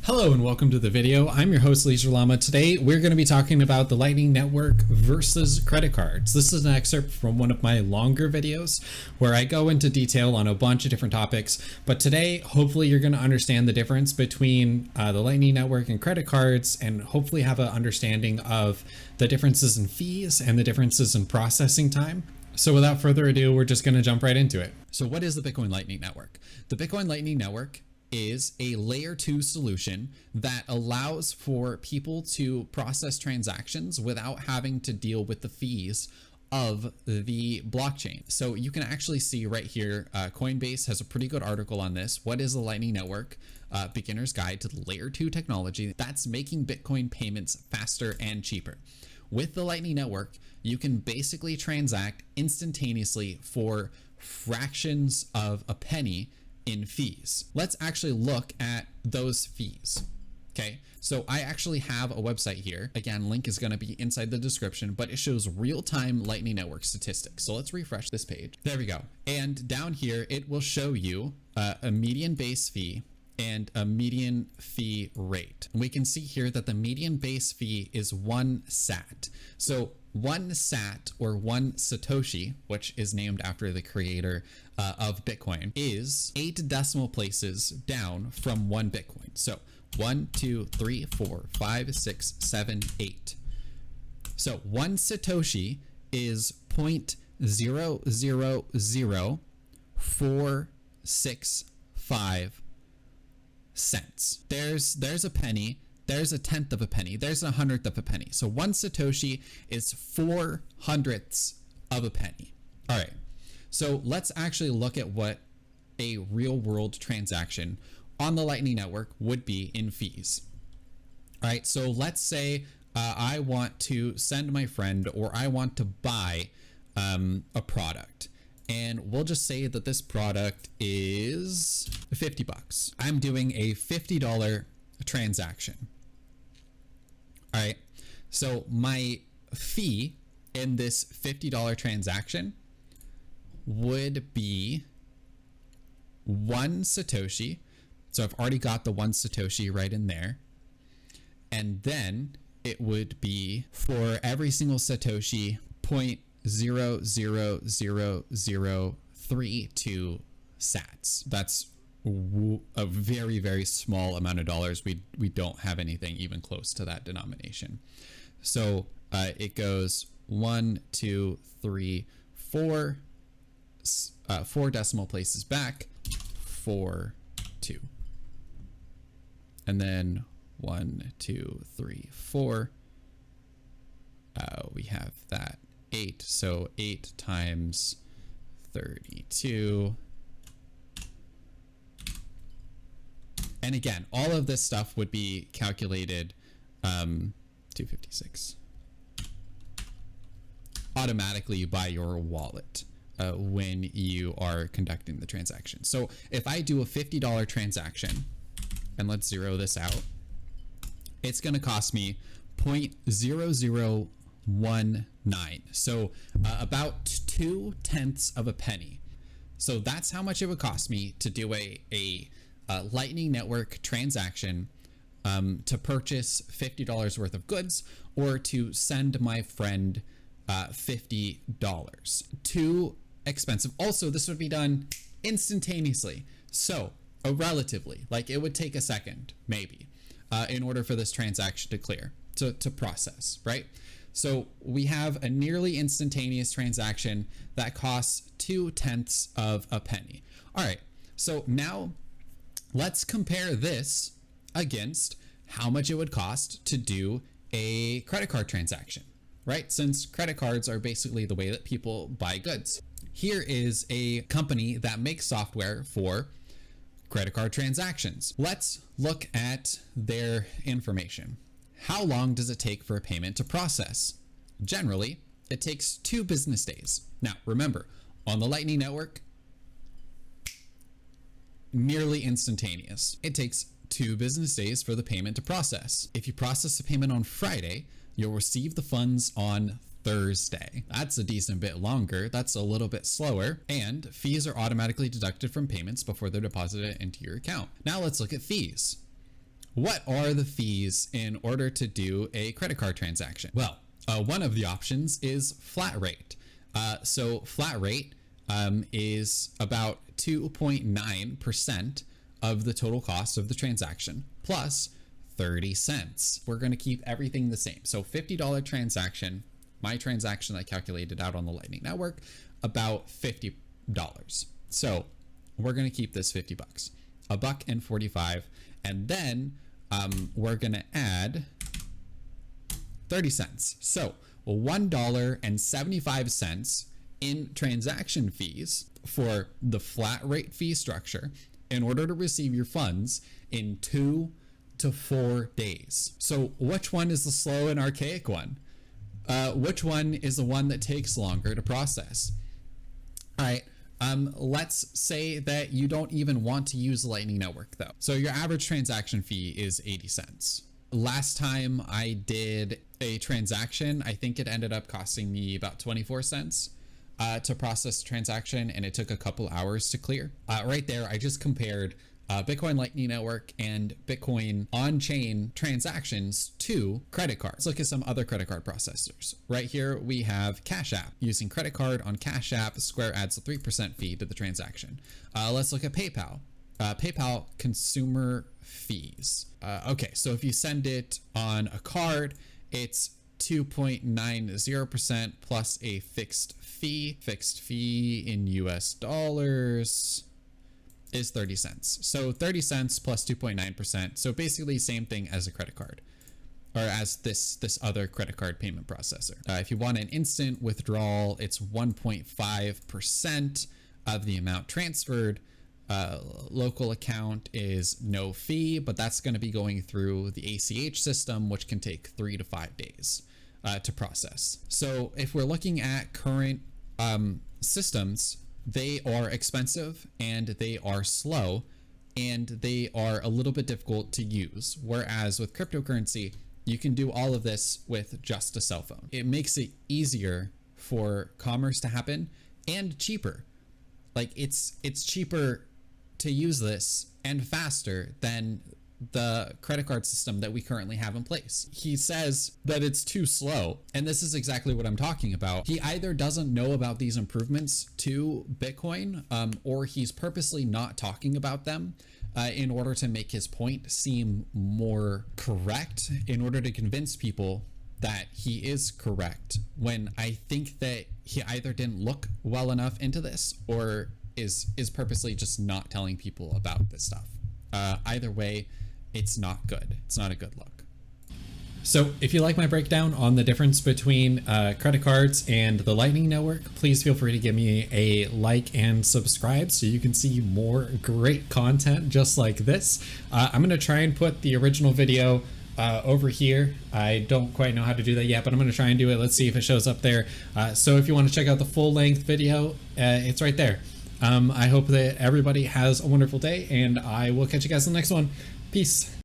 Hello and welcome to the video. I'm your host Leisure Llama. Today we're going to be talking about the Lightning Network versus credit cards. This is an excerpt from one of my longer videos where I go into detail on a bunch of different topics, but today hopefully you're going to understand the difference between the Lightning Network and credit cards, and hopefully have an understanding of the differences in fees and the differences in processing time. So without further ado, we're just going to jump right into it. So what is the Bitcoin Lightning Network? The Bitcoin Lightning Network is a layer 2 solution that allows for people to process transactions without having to deal with the fees of the blockchain. So you can actually see right here, Coinbase has a pretty good article on this. What is the Lightning Network? Beginner's Guide to the Layer 2 technology that's making Bitcoin payments faster and cheaper. With the Lightning Network, you can basically transact instantaneously for fractions of a penny in fees. Let's actually look at those fees. Okay, so I actually have a website here. Again, link is going to be inside the description, but it shows real-time Lightning Network statistics. So let's refresh this page. There we go. And down here, it will show you a median base fee and a median fee rate. And we can see here that the median base fee is 1 sat. So 1 sat, or 1 Satoshi, which is named after the creator of Bitcoin, is 8 decimal places down from 1 Bitcoin. So 1, 2, 3, 4, 5, 6, 7, 8. So 1 Satoshi is 0.0000465 cents. There's a penny. There's a tenth of a penny. There's a hundredth of a penny. So 1 Satoshi is 4/100ths of a penny. All right. So let's actually look at what a real world transaction on the Lightning Network would be in fees. All right. So let's say I want to send my friend, or I want to buy a product. And we'll just say that this product is $50. I'm doing a $50 transaction. All right, so my fee in this $50 transaction would be 1 Satoshi. So I've already got the 1 Satoshi right in there. And then it would be, for every single Satoshi, 0.0000032 sats. That's a very, very small amount of dollars. We don't have anything even close to that denomination. So it goes 1, 2, 3, 4, 4 decimal places back, 4, 2. And then 1, 2, 3, 4. We have that 8. So 8 times 32. And again, all of this stuff would be calculated 256 automatically by your wallet when you are conducting the transaction. So if I do a $50 transaction, and let's zero this out, it's going to cost me 0.0019. So about 2/10 of a penny. So that's how much it would cost me to do a Lightning Network transaction to purchase $50 worth of goods, or to send my friend $50. Too expensive. Also, this would be done instantaneously. So relatively, like it would take a second maybe in order for this transaction to clear, to process, right? So we have a nearly instantaneous transaction that costs 2/10 of a penny. All right, so now let's compare this against how much it would cost to do a credit card transaction, right? Since credit cards are basically the way that people buy goods. Here is a company that makes software for credit card transactions. Let's look at their information. How long does it take for a payment to process? Generally, it takes 2 business days. Now, remember, on the Lightning Network, nearly instantaneous. It takes 2 business days for the payment to process. If you process the payment on Friday, you'll receive the funds on Thursday. That's a decent bit longer. That's a little bit slower, and fees are automatically deducted from payments before they're deposited into your account. Now let's look at fees. what are the fees in order to do a credit card transaction? Well, one of the options is flat rate. So flat rate is about 2.9% of the total cost of the transaction plus 30 cents. We're going to keep everything the same. So $50 transaction, my transaction I calculated out on the Lightning Network, about $50. So we're going to keep this 50 bucks, $1.45, and then we're going to add 30 cents. So $1.75 in transaction fees for the flat rate fee structure in order to receive your funds in 2 to 4 days. So which one is the slow and archaic one? Which one is the one that takes longer to process? All right. Let's say that you don't even want to use the Lightning Network though. So your average transaction fee is 80 cents. Last time I did a transaction, I think it ended up costing me about 24 cents to process the transaction, and it took a couple hours to clear. Right there, I just compared Bitcoin Lightning Network and Bitcoin on-chain transactions to credit cards. Let's look at some other credit card processors. Right here, we have Cash App. Using credit card on Cash App, Square adds a 3% fee to the transaction. Let's look at PayPal. PayPal consumer fees. Okay, so if you send it on a card, it's 2.90% plus a fixed fee. Fixed fee in US dollars is 30 cents. So 30 cents plus 2.9%. So basically same thing as a credit card, or as this other credit card payment processor. If you want an instant withdrawal, it's 1.5% of the amount transferred. Local account is no fee, but that's going to be going through the ACH system, which can take 3 to 5 days to process. So if we're looking at current systems, they are expensive and they are slow and they are a little bit difficult to use. Whereas with cryptocurrency, you can do all of this with just a cell phone. It makes it easier for commerce to happen and cheaper. Like it's cheaper to use this and faster than the credit card system that we currently have in place. He says that it's too slow, and this is exactly what I'm talking about. He either doesn't know about these improvements to Bitcoin, or he's purposely not talking about them in order to make his point seem more correct, in order to convince people that he is correct, when I think that he either didn't look well enough into this or is purposely just not telling people about this stuff. Either way, it's not good. It's not a good look. So if you like my breakdown on the difference between credit cards and the Lightning Network, please feel free to give me a like and subscribe so you can see more great content just like this. I'm going to try and put the original video over here. I don't quite know how to do that yet, but I'm going to try and do it. Let's see if it shows up there. So if you want to check out the full length video, it's right there. I hope that everybody has a wonderful day, and I will catch you guys in the next one. Peace.